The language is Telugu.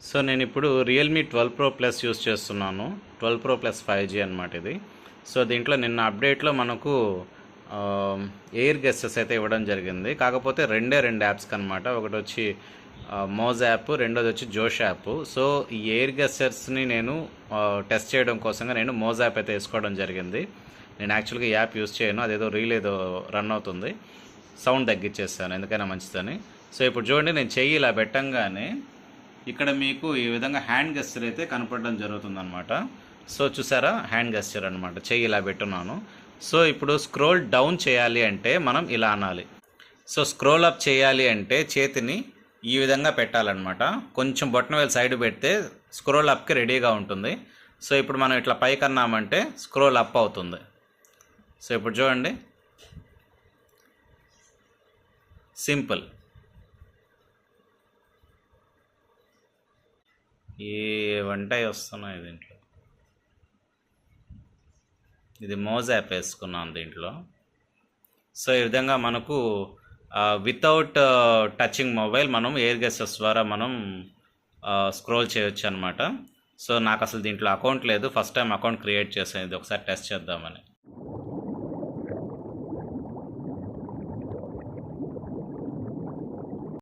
సో నేను ఇప్పుడు రియల్మీ 12 Pro Plus యూస్ చేస్తున్నాను. 12 Pro Plus 5G అనమాట ఇది. సో దీంట్లో నిన్న అప్డేట్లో మనకు ఎయిర్ గెస్సెస్ అయితే ఇవ్వడం జరిగింది. కాకపోతే రెండు యాప్స్కి అనమాట. ఒకటి వచ్చి మోజ్ యాప్, రెండోది వచ్చి జోష్ యాప్. సో ఈ ఎయిర్ గెస్సెస్ని నేను టెస్ట్ చేయడం కోసంగా నేను మోజ్ యాప్ అయితే వేసుకోవడం జరిగింది. నేను యాక్చువల్గా ఈ యాప్ యూస్ చేయను, అదేదో రీల్ ఏదో రన్ అవుతుంది, సౌండ్ తగ్గించేస్తాను ఎందుకైనా మంచిదని. సో ఇప్పుడు చూడండి, నేను చెయ్యి ఇలా పెట్టంగానే ఇక్కడ మీకు ఈ విధంగా హ్యాండ్ గెస్చర్ అయితే కనపడడం జరుగుతుందన్నమాట. సో చూసారా, హ్యాండ్ గెస్చర్ అనమాట, చెయ్యి ఇలా పెట్టున్నాను. సో ఇప్పుడు స్క్రోల్ డౌన్ చేయాలి అంటే మనం ఇలా అనాలి. సో స్క్రోల్ అప్ చేయాలి అంటే చేతిని ఈ విధంగా పెట్టాలన్నమాట. కొంచెం బొటనవేలు సైడ్ పెడితే స్క్రోల్ అప్కి రెడీగా ఉంటుంది. సో ఇప్పుడు మనం ఇట్లా పైకి అన్నామంటే స్క్రోల్ అప్ అవుతుంది. సో ఇప్పుడు చూడండి, సింపుల్. ఏ వంట వస్తున్నాయి దీంట్లో. ఇది మోజ్ యాప్ వేసుకున్నాను దీంట్లో. సో ఈ విధంగా మనకు వితౌట్ టచింగ్ మొబైల్ మనం ఎయిర్ గెస్సెస్ ద్వారా మనం స్క్రోల్ చేయొచ్చు అనమాట. సో నాకు అసలు దీంట్లో అకౌంట్ లేదు, ఫస్ట్ టైం అకౌంట్ క్రియేట్ చేసాను, ఇది ఒకసారి టెస్ట్ చేద్దామని.